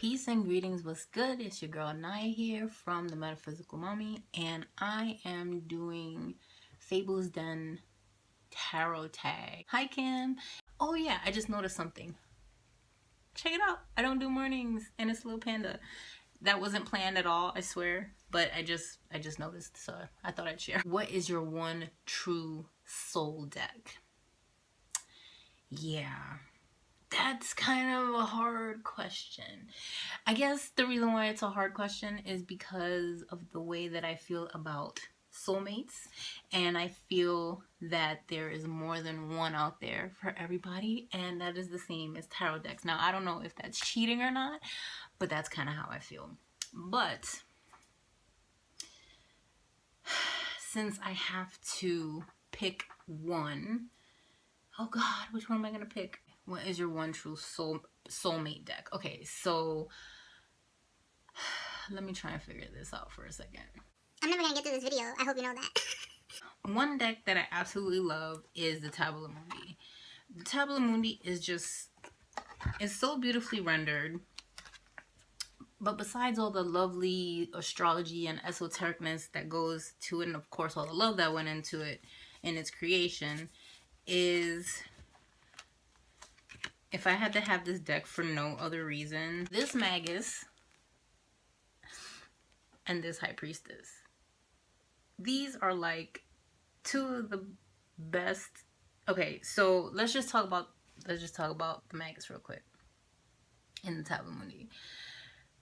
Peace and greetings, what's good? It's your girl Naya here from the Metaphysical Mommy, and I am doing Fables Den tarot tag. Hi Kim. Oh yeah, I just noticed something. Check it out. I don't do mornings, and it's a little panda. That wasn't planned at all, I swear, but I just noticed, so I thought I'd share. What is your one true soul deck? Yeah. That's kind of a hard question. I guess the reason why it's a hard question is because of the way that I feel about soulmates, and I feel that there is more than one out there for everybody, and that is the same as tarot decks. Now, I don't know if that's cheating or not, but that's kind of how I feel. But since I have to pick one, oh God, which one am I gonna pick? What is your one true soulmate deck? Okay, so let me try and figure this out for a second. I'm never gonna get through this video. I hope you know that. One deck that I absolutely love is the Tabula Mundi. The Tabula Mundi is just, it's so beautifully rendered. But besides all the lovely astrology and esotericness that goes to it, and of course all the love that went into it in its creation, is, if I had to have this deck for no other reason, this Magus and this High Priestess. These are like two of the best. Okay, so let's just talk about the Magus real quick in the Tabula Mundi.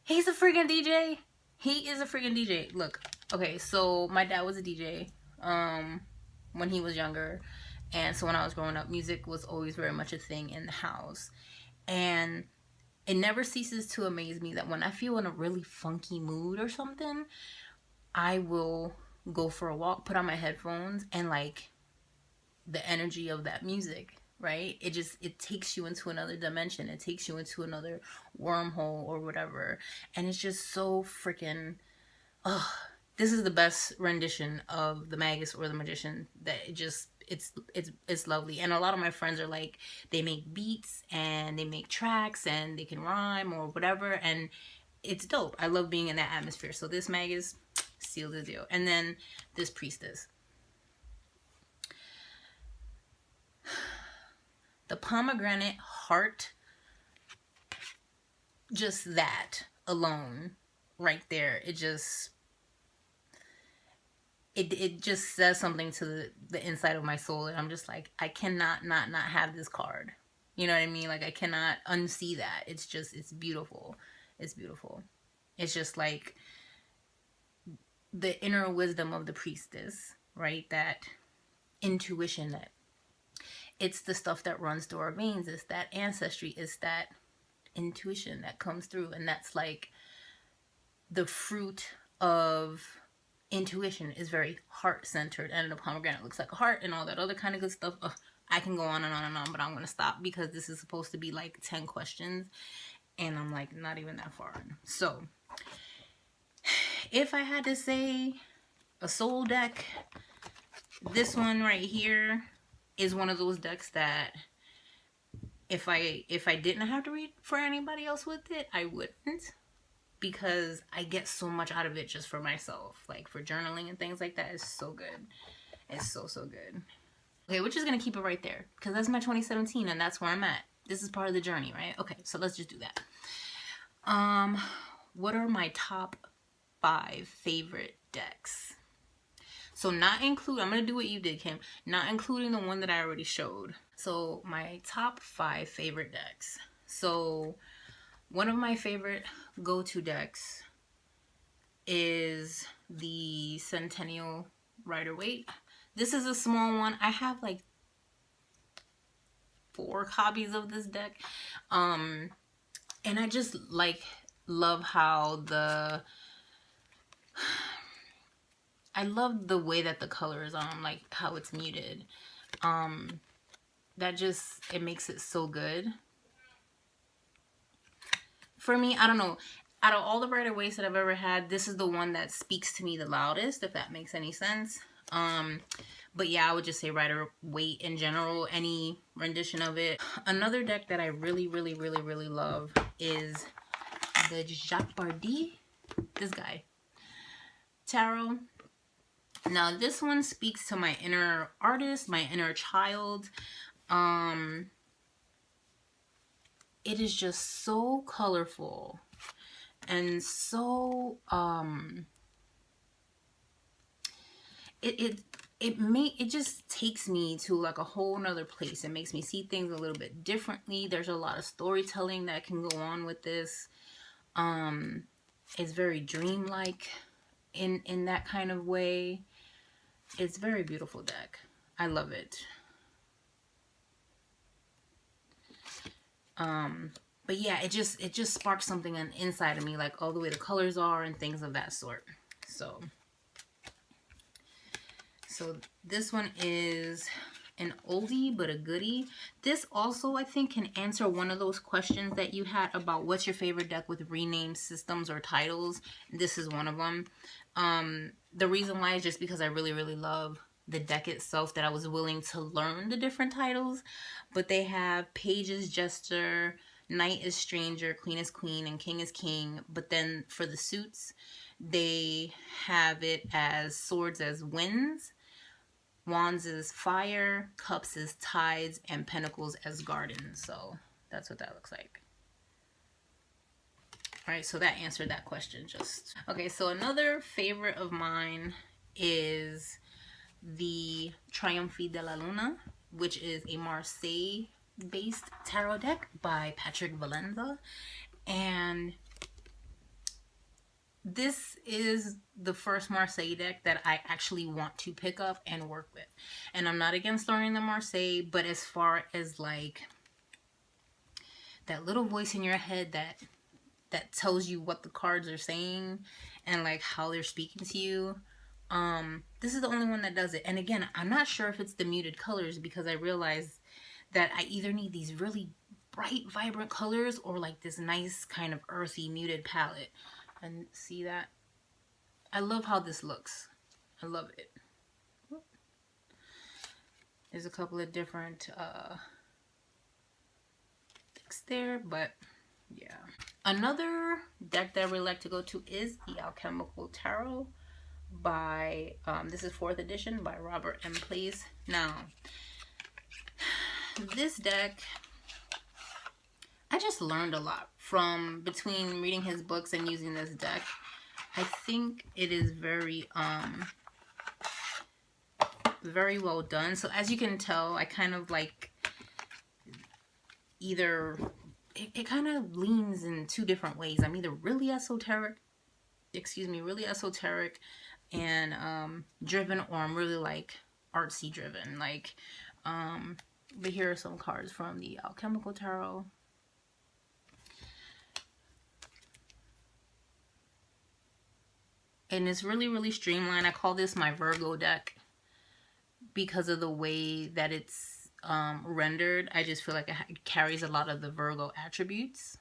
He's a freaking DJ. He is a freaking DJ. Look, okay, so my dad was a DJ when he was younger. And so when I was growing up, music was always very much a thing in the house. And it never ceases to amaze me that when I feel in a really funky mood or something, I will go for a walk, put on my headphones, and like the energy of that music, right? It takes you into another dimension. It takes you into another wormhole or whatever. And it's just so freaking, this is the best rendition of the Magus or the Magician that it's lovely. And a lot of my friends are like, they make beats and they make tracks and they can rhyme or whatever, and it's dope. I love being in that atmosphere. So this Magus, seal the deal. And then this Priestess. The pomegranate heart, just that alone right there, it just says something to the inside of my soul, and I'm just like, I cannot not have this card. You know what I mean? Like, I cannot unsee that. It's beautiful. It's beautiful. It's just like the inner wisdom of the Priestess, right? That intuition, that it's the stuff that runs through our veins. It's that ancestry. It's that intuition that comes through, and that's like the fruit of intuition is very heart-centered, and the pomegranate looks like a heart and all that other kind of good stuff. Ugh, I can go on and on and on, but I'm going to stop because this is supposed to be like 10 questions, and I'm like not even that far in. So if I had to say a soul deck, this one right here is one of those decks that if I didn't have to read for anybody else with it, I wouldn't. Because I get so much out of it just for myself. Like for journaling and things like that. It's so good. It's so good. Okay, we're just going to keep it right there. Because that's my 2017 and that's where I'm at. This is part of the journey, right? Okay, so let's just do that. What are my top 5 favorite decks? So not include, I'm going to do what you did, Kim. Not including the one that I already showed. So my top 5 favorite decks. So one of my favorite go-to decks is the Centennial Rider-Waite. This is a small one. I have like 4 copies of this deck. And I just like love how I love the way that the color is on, like how it's muted. That just, it makes it so good. For me, I don't know, out of all the Rider-Waites that I've ever had, this is the one that speaks to me the loudest, if that makes any sense. But yeah, I would just say Rider-Waite in general, any rendition of it. Another deck that I really love is the Jeopardy, this guy, tarot. Now this one speaks to my inner artist, my inner child. It is just so colorful and so it just takes me to like a whole nother place. It makes me see things a little bit differently. There's a lot of storytelling that can go on with this. It's very dreamlike in that kind of way. It's a very beautiful deck. I love it. But yeah, it just sparks something on inside of me, like all the way the colors are and things of that sort. So this one is an oldie but a goodie. This also, I think, can answer one of those questions that you had about what's your favorite deck with renamed systems or titles. This is one of them. The reason why is just because I really, really love the deck itself, that I was willing to learn the different titles. But they have Page is Jester, Knight is Stranger, Queen is Queen, and King is King. But then for the suits, they have it as Swords as Winds, Wands is Fire, Cups is Tides, and Pentacles as Gardens. So that's what that looks like. Alright, so that answered that question just. Okay, so another favorite of mine is the Triumphi de la Luna, which is a Marseille-based tarot deck by Patrick Valenza. And this is the first Marseille deck that I actually want to pick up and work with. And I'm not against learning the Marseille, but as far as like that little voice in your head that tells you what the cards are saying and like how they're speaking to you, this is the only one that does it. And again, I'm not sure if it's the muted colors, because I realized that I either need these really bright, vibrant colors or like this nice kind of earthy muted palette. And see that? I love how this looks. I love it. There's a couple of different decks there, but yeah. Another deck that I really like to go to is the Alchemical Tarot by, this is 4th edition by Robert M. Place. Now, this deck, I just learned a lot from between reading his books and using this deck. I think it is very very well done. So as you can tell, I kind of like either it kind of leans in two different ways. I'm either really esoteric, really esoteric and driven, or I'm really like artsy driven. Like but here are some cards from the Alchemical Tarot. And it's really, really streamlined. I call this my Virgo deck because of the way that it's rendered. I just feel like it carries a lot of the Virgo attributes.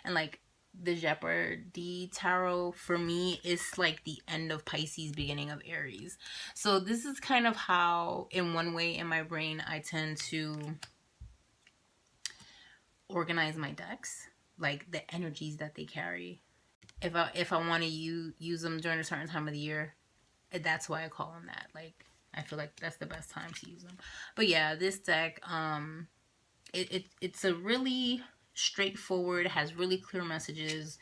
And like the Jeopardy Tarot, for me, is like the end of Pisces, beginning of Aries. So this is kind of how, in one way in my brain, I tend to organize my decks. Like the energies that they carry. If I want to use them during a certain time of the year, that's why I call them that. Like, I feel like that's the best time to use them. But yeah, this deck, it's a really straightforward, has really clear messages.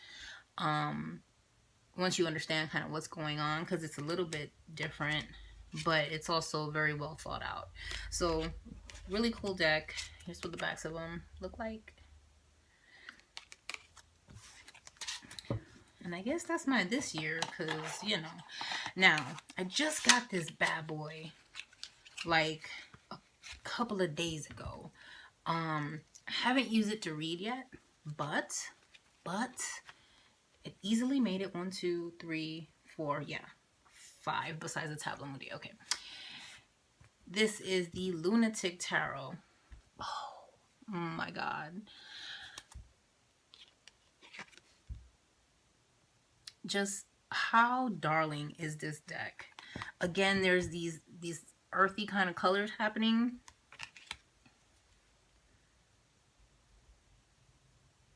Once you understand kind of what's going on, because it's a little bit different, but it's also very well thought out. So, really cool deck. Here's what the backs of them look like. And I guess that's my this year, because, you know. Now, I just got this bad boy, like, a couple of days ago. I haven't used it to read yet, but it easily made it 1, 2, 3, 4, yeah, 5, besides the Tableau Moody. Okay. This is the Lunatic Tarot. Oh my God. Just how darling is this deck? Again, there's these earthy kind of colors happening.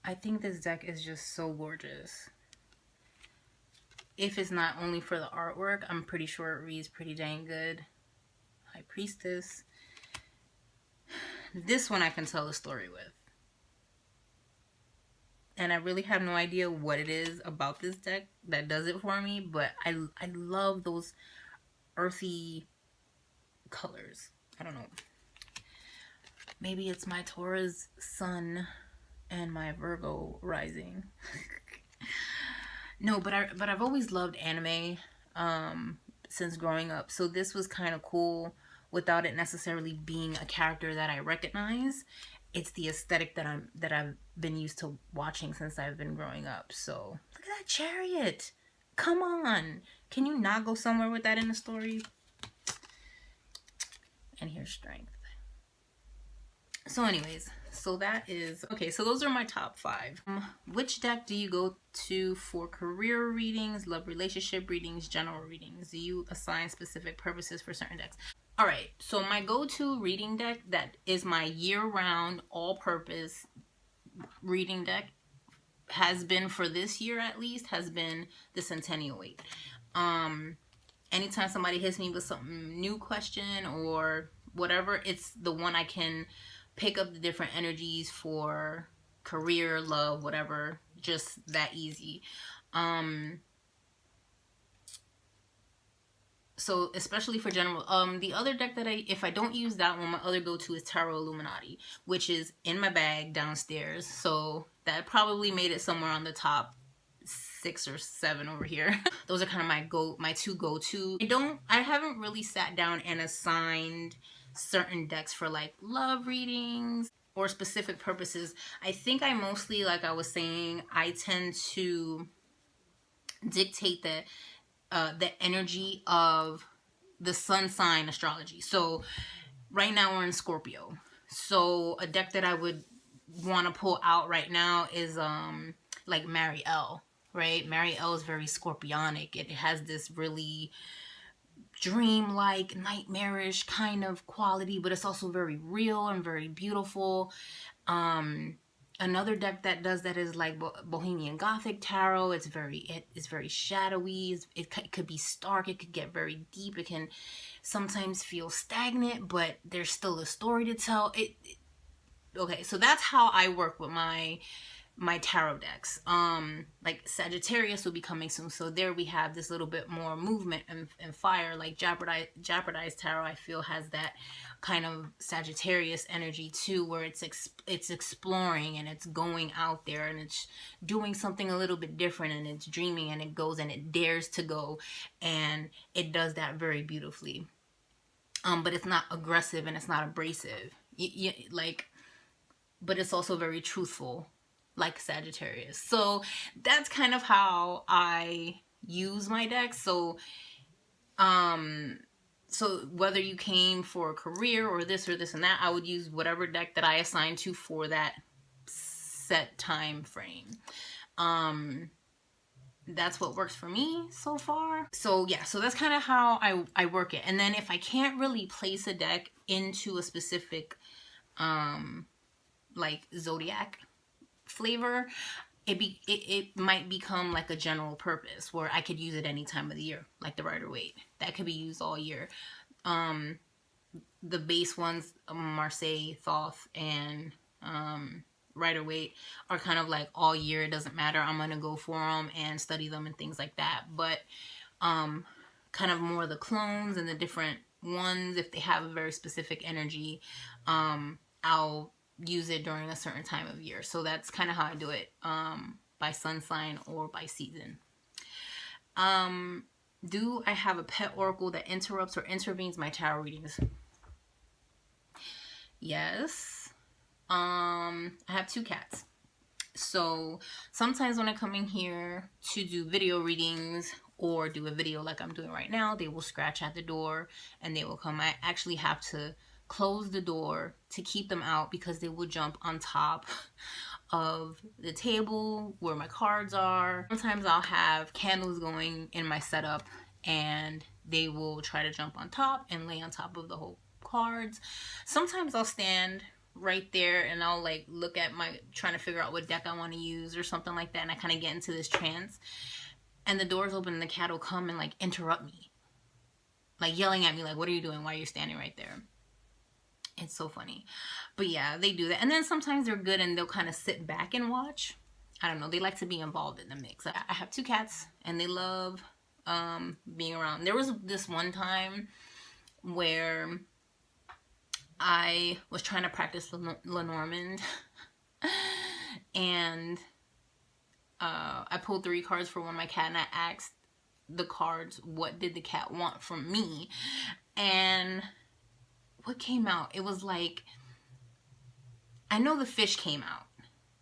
I think this deck is just so gorgeous. If it's not only for the artwork, I'm pretty sure it reads pretty dang good. High Priestess. This one I can tell a story with. And I really have no idea what it is about this deck that does it for me, but I love those earthy colors. I don't know. Maybe it's my Taurus sun and my Virgo rising. No, but I've always loved anime since growing up. So this was kind of cool without it necessarily being a character that I recognize. It's the aesthetic that I've been used to watching since I've been growing up. So look at that chariot. Come on. Can you not go somewhere with that in the story? And here's strength. So anyways, so that is okay. So those are my top 5. Which deck do you go to for career readings, love relationship readings, general readings? Do you assign specific purposes for certain decks? All right, so my go-to reading deck that is my year-round, all-purpose reading deck has been, for this year at least, has been the Centennial Weight. Anytime somebody hits me with something new question or whatever, it's the one I can pick up the different energies for career, love, whatever, just that easy. So especially for general, the other deck that if I don't use that one, my other go-to is Tarot Illuminati, which is in my bag downstairs. So that probably made it somewhere on the top 6 or 7 over here. Those are kind of my 2 go-to. I haven't really sat down and assigned certain decks for like love readings or specific purposes. I think I mostly, like I was saying, I tend to dictate the energy of the sun sign astrology. So right now we're in Scorpio. So a deck that I would want to pull out right now is like Mary L, right? Mary L is very scorpionic. It has this really dreamlike, nightmarish kind of quality, but it's also very real and very beautiful. Another deck that does that is like Bohemian Gothic Tarot. It's very shadowy. It could be stark. It could get very deep. It can sometimes feel stagnant, but there's still a story to tell. Okay, so that's how I work with my tarot decks. Like Sagittarius will be coming soon, so there we have this little bit more movement and fire. Like Jeopardize Tarot, I feel, has that kind of Sagittarius energy too, where it's exploring and it's going out there and it's doing something a little bit different, and it's dreaming and it goes and it dares to go, and it does that very beautifully. But it's not aggressive and it's not abrasive. But it's also very truthful, like Sagittarius. So that's kind of how I use my deck. So whether you came for a career or this and that, I would use whatever deck that I assigned to for that set time frame. That's what works for me so far. So yeah, so that's kind of how I work it. And then if I can't really place a deck into a specific like zodiac flavor, it might become like a general purpose where I could use it any time of the year, like the Rider-Waite. That could be used all year. The base ones, Marseille, Thoth, and Rider-Waite, are kind of like all year. It doesn't matter. I'm going to go for them and study them and things like that. But kind of more the clones and the different ones, if they have a very specific energy, I'll use it during a certain time of year. So that's kind of how I do it, by sun sign or by season. Do I have a pet oracle that interrupts or intervenes my tarot readings? Yes. I have 2 cats. So sometimes when I come in here to do video readings or do a video like I'm doing right now, they will scratch at the door and they will come. I actually have to close the door to keep them out because they will jump on top of the table where my cards are. Sometimes I'll have candles going in my setup and they will try to jump on top and lay on top of the whole cards. Sometimes I'll stand right there, and I'll like look at trying to figure out what deck I want to use or something like that, and I kind of get into this trance, and the doors open and the cat will come and like interrupt me, like yelling at me like, what are you doing? Why are you standing right there? It's so funny. But yeah, they do that. And then sometimes they're good and they'll kind of sit back and watch. I don't know, they like to be involved in the mix. I have 2 cats and they love being around. There was this one time where I was trying to practice Lenormand and I pulled 3 cards for one of my cat, and I asked the cards, what did the cat want from me? And what came out? It was like, I know the fish came out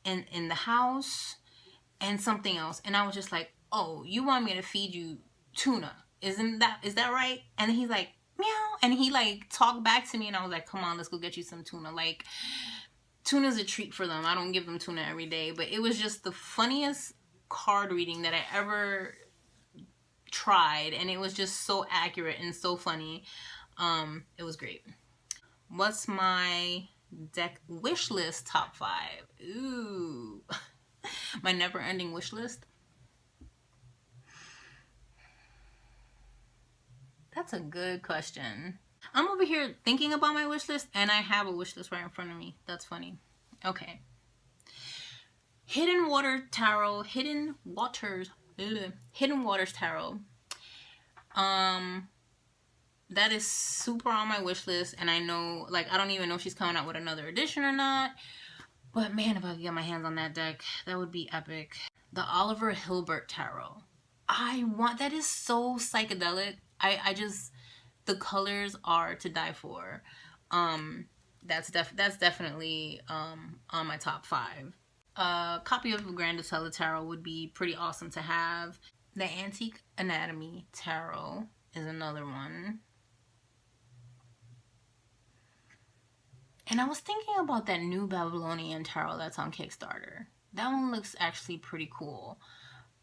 in the house and something else, and I was just like, oh, you want me to feed you tuna? Is that right? And he's like, meow, and he like talked back to me, and I was like, come on, let's go get you some tuna. Like, tuna's a treat for them. I don't give them tuna every day, but it was just the funniest card reading that I ever tried, and it was just so accurate and so funny. It was great. What's my deck wish list top 5? Ooh, my never-ending wish list. That's a good question. I'm over here thinking about my wish list, and I have a wish list right in front of me. That's funny. Okay. Hidden Waters Tarot. That is super on my wish list, and I know, like, I don't even know if she's coming out with another edition or not. But man, if I could get my hands on that deck, that would be epic. The Oliver Hilbert Tarot. That is so psychedelic. I just, the colors are to die for. That's definitely on my top 5. A copy of Grandisella Tarot would be pretty awesome to have. The Antique Anatomy Tarot is another one. And I was thinking about that new Babylonian Tarot that's on Kickstarter. That one looks actually pretty cool.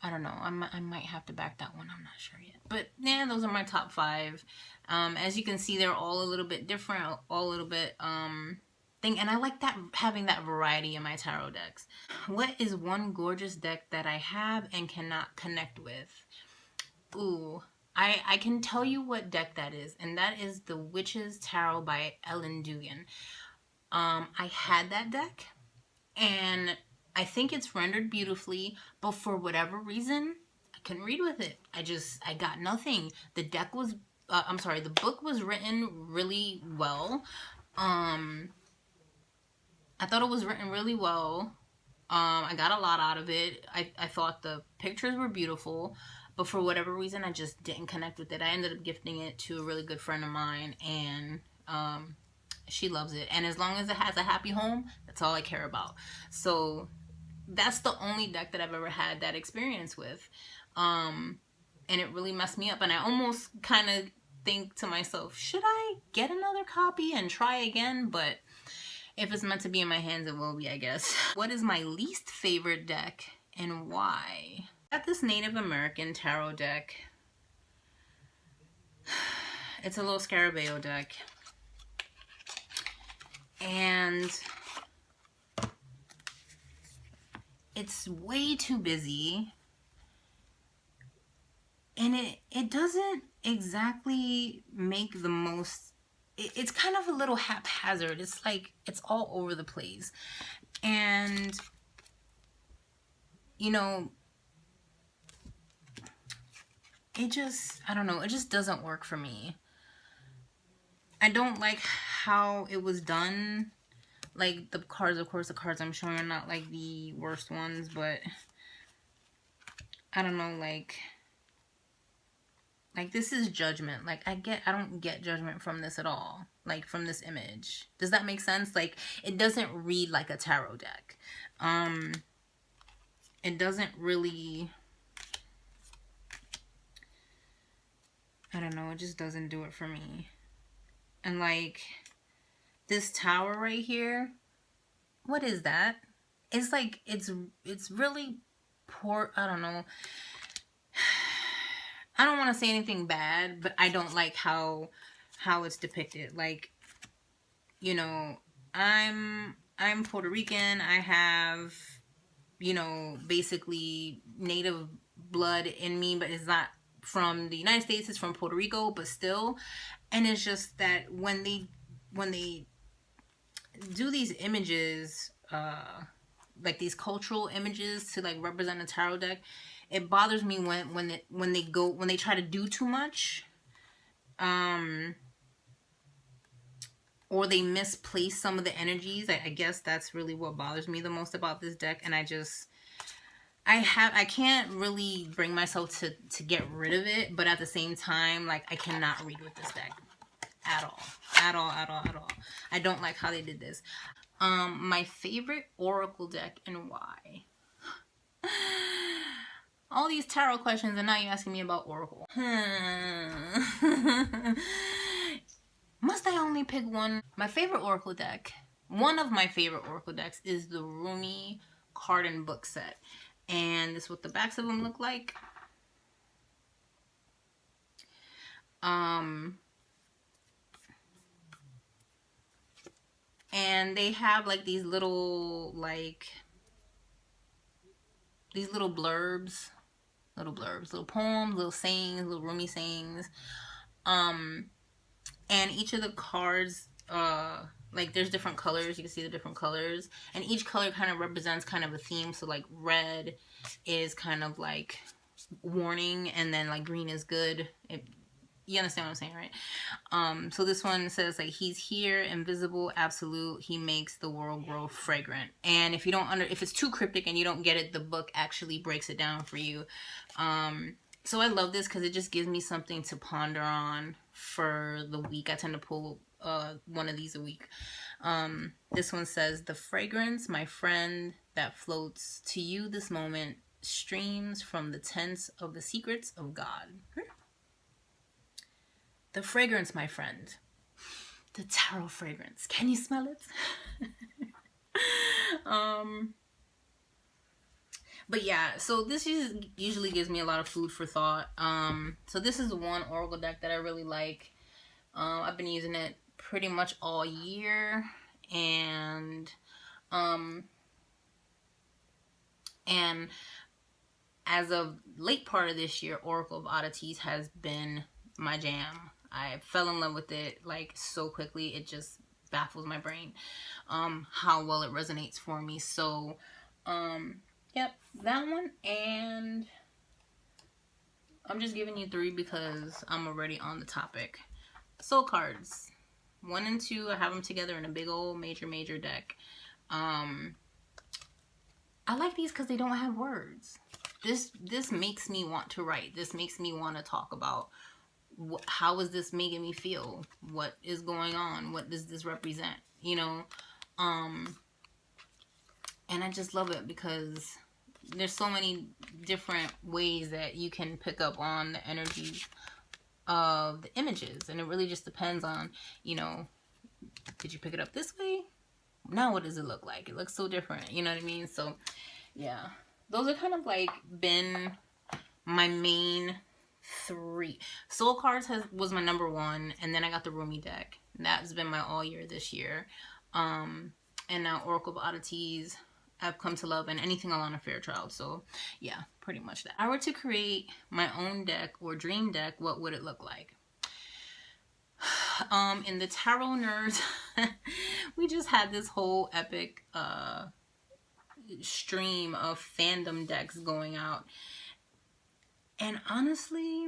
I don't know. I might have to back that one. I'm not sure yet. But yeah, those are my top 5. As you can see, they're all a little bit different, all a little bit thing. And I like that, having that variety in my tarot decks. What is one gorgeous deck that I have and cannot connect with? Ooh, I can tell you what deck that is, and that is the Witch's Tarot by Ellen Dugan. I had that deck, and I think it's rendered beautifully, but for whatever reason, I couldn't read with it. I got nothing. The deck was, the book was written really well. I thought it was written really well. I got a lot out of it. I thought the pictures were beautiful, but for whatever reason, I just didn't connect with it. I ended up gifting it to a really good friend of mine, and she loves it. And as long as it has a happy home, that's all I care about. So that's the only deck that I've ever had that experience with. And it really messed me up. And I almost kind of think to myself, should I get another copy and try again? But if it's meant to be in my hands, it will be, I guess. What is my least favorite deck and why? I got this Native American tarot deck. It's a little Scarabeo deck. And it's way too busy. And it doesn't exactly make the most... It's kind of a little haphazard. It's like, it's all over the place. And, you know, it just, I don't know, it just doesn't work for me. I don't like how it was done. Like, the cards, of course, the cards I'm showing are not like the worst ones, but I don't know, like this is Judgment. Like, I don't get Judgment from this at all. Like, from this image. Does that make sense? Like, it doesn't read like a tarot deck. It doesn't really, I don't know, it just doesn't do it for me. And like, this tower right here, what is that? It's like, it's really poor, I don't know. I don't want to say anything bad, but I don't like how it's depicted. Like, you know, I'm Puerto Rican. I have, you know, basically native blood in me, but it's not from the United States, it's from Puerto Rico, but still. And it's just that when they do these images, like these cultural images to like represent a tarot deck, it bothers me when they try to do too much, um or they misplace some of the energies. I guess that's really what bothers me the most about this deck. And I can't really bring myself to get rid of it, but at the same time, like, I cannot read with this deck at all. At all, at all, at all. I don't like how they did this. My favorite Oracle deck and why. All these tarot questions and now you're asking me about Oracle. Must I only pick one? My favorite Oracle deck, one of my favorite Oracle decks, is the Rumi card and book set. And this is what the backs of them look like. And they have like these little blurbs, little poems, little sayings, little Rumi sayings. And each of the cards, like, there's different colors. You can see the different colors, and each color kind of represents kind of a theme. So like red is kind of like warning, and then like green is good. You understand what I'm saying, right? So this one says like, he's here, invisible, absolute. He makes the world grow fragrant. And if it's too cryptic and you don't get it, the book actually breaks it down for you. So I love this because it just gives me something to ponder on for the week. I tend to pull one of these a week. This one says, the fragrance, my friend, that floats to you this moment streams from the tents of the secrets of God. The fragrance, my friend. The tarot fragrance. Can you smell it? But yeah, so this usually gives me a lot of food for thought. So this is the one Oracle deck that I really like. I've been using it pretty much all year, and as of late part of this year, Oracle of Oddities has been my jam. I fell in love with it like so quickly. It just baffles my brain how well it resonates for me. So yep, that one. And I'm just giving you 3 because I'm already on the topic. Soul cards 1 and 2, I have them together in a big old major deck. I like these because they don't have words. This makes me want to write. This makes me want to talk about how is this making me feel? What is going on? What does this represent? You know? And I just love it because there's so many different ways that you can pick up on the energies of the images. And it really just depends on, you know, did you pick it up this way? Now what does it look like? It looks so different. You know what I mean? So, yeah. Those are kind of like been my main 3. Soul cards was my number 1, and then I got the Rumi deck. That's been my all year this year. And now Oracle of Oddities, I've come to love, and anything Alana Fairchild. So yeah, pretty much that. If I were to create my own deck or dream deck, what would it look like? In the Tarot Nerds, we just had this whole epic stream of fandom decks going out. And honestly,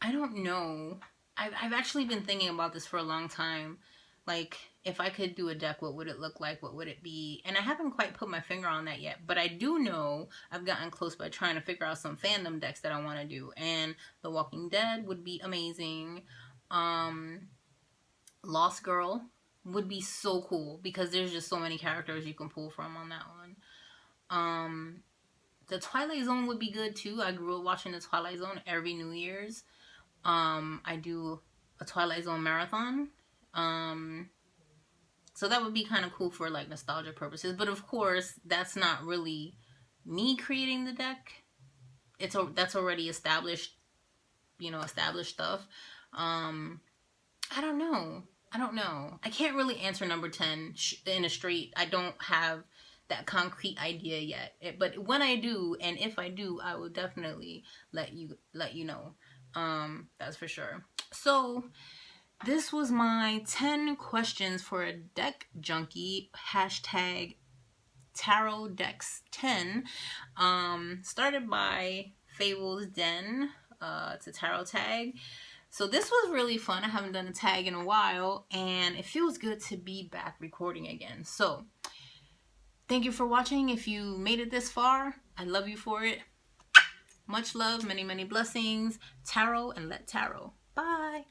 I don't know. I've actually been thinking about this for a long time. Like, if I could do a deck, what would it look like? What would it be? And I haven't quite put my finger on that yet. But I do know I've gotten close by trying to figure out some fandom decks that I want to do. And The Walking Dead would be amazing. Lost Girl would be so cool because there's just so many characters you can pull from on that one. The Twilight Zone would be good too. I grew up watching the Twilight Zone every New Year's. I do a Twilight Zone marathon. So that would be kind of cool for like nostalgia purposes. But of course, that's not really me creating the deck. That's already established, you know, established stuff. I don't know. I don't know. I can't really answer number 10 in a straight. I don't have that concrete idea yet. But when I do, and if I do, I will definitely let you know. That's for sure. So this was my 10 questions for a deck junkie. Hashtag Tarot Decks 10. Started by Fables Den. It's a tarot tag. So this was really fun. I haven't done a tag in a while, and it feels good to be back recording again. So thank you for watching. If you made it this far, I love you for it. Much love, many, many blessings. Tarot and let tarot. Bye.